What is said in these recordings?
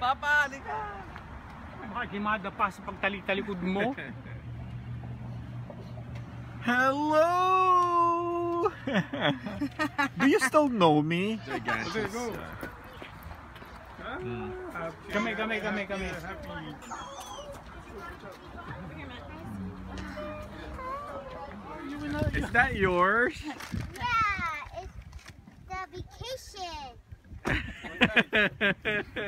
Papa, halika! Baka himada pa sa pagtali-talikod mo. Hello! Do you still know me? Okay, go. Kami. Is that yours? Yeah, it's the vacation.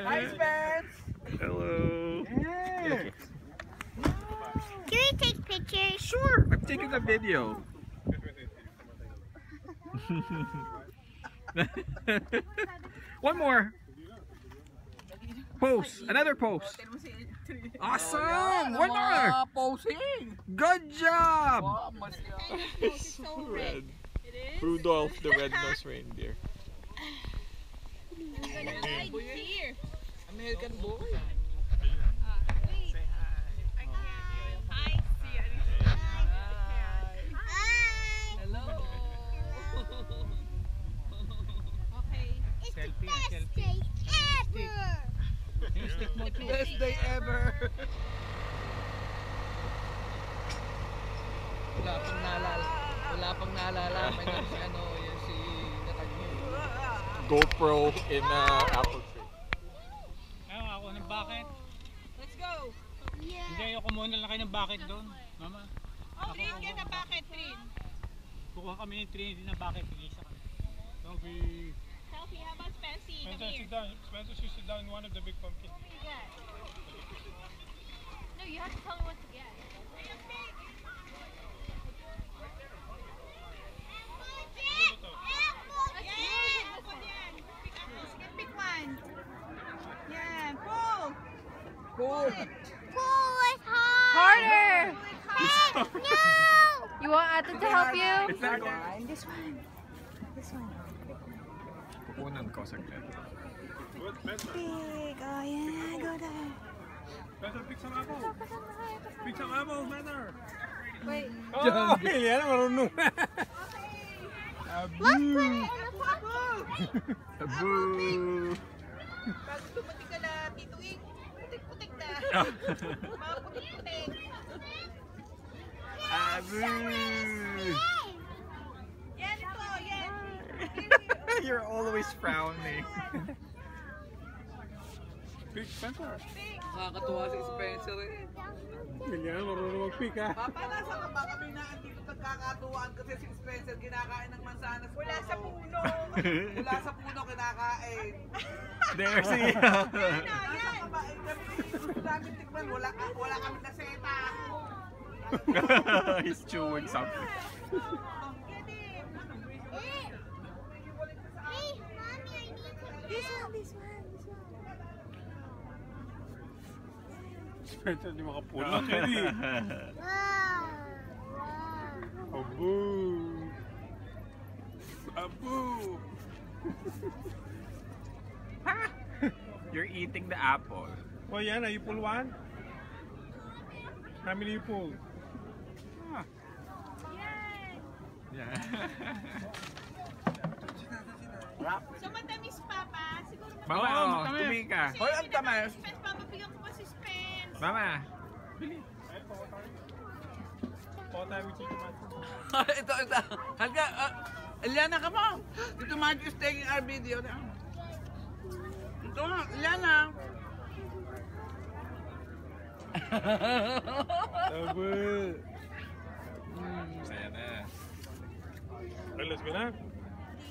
Hi, Spence! Hello. Yes. Can we take pictures? Sure, I'm taking a video. One more. Pose. Another pose. Awesome. One more. Posing! Good job. Wow, mas It's so red. It is? Rudolph the red-nosed reindeer. I'm gonna ride here. American boy. Wait. I can't. Hi. See you. Hi. Hello. Okay. It's Selfie, the best selfie. day ever. Yung stick mo. Best day ever. Wala pang naalala. May nga si ano, yan si Nathaniel. GoPro in apple tree. Ayaw ako ng bucket. Let's go. Yeah. Hindi, ayoko muna lang kayo ng bucket doon. Mama, Oh, Trin, get a bucket, Trin. kukuha kami ng Trinity na bucket. Igisa kami. Selfie. Selfie. How about Spency? Come Spencer, here. sit down. Spencer should sit down in one of the big pumpkins. Yeah. No, you have to tell me what to get. Pick one. Yeah, pull. Cool. Pull it hard. Harder. Hey, no. You want Ate to help you? Is that going? This one. This one. Kukunan ko saglit. Good, Spencer. Big. Oh yeah, go there. Spencer, pick some apples. Pick some apples, Spencer. Wait. Oh, yan marunong. Let's put it in the pocket. Boo! Pag dumating ka na, tituing, putik-putik na. Mga putik-putik. Boo! Yan ito, yan. You're always frowning. Pick Spencer. Nakakatuwa si Spencer eh. Yan marunong mag-pick ha. Papa, nasa ka ba kami na andito nagkakatuwaan kasi si Spencer kinakain ng mansanas. Wala sa puno. Wala sa puno kinakain. There's the... Nasa ka ba? Eh, kami gusto namin tikman. Wala kami naseta. He's chewing something. Hey, mommy, I need to. This one. Spencer, di makapulot. Ready? Wow. Abu! Abu! You're eating the apple. Oh, yan. You pull one? How many you pull? Yeah. So matamis, Papa. Siguro Mama, Oo, oh, matamis. tumi ka. Hoy, ang tamis. Spence, papabigyan ko pa si Spence. Mama. All time we chicken man. Ito. Halika. Eliana, come on. Ito Matthew is taking our video now. Ito nga, Eliana. Abu! Saya na. Okay, let's go na.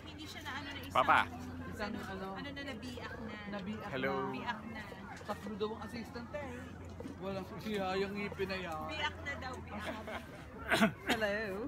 Hindi siya na ano na isang. Papa. Isang ano, Ano na nabiak na. nabiak Hello. na. Biak na. Tatlo daw ang assistant eh. Walang siya yung ngipin na yan. Biak na daw, biak. Hello.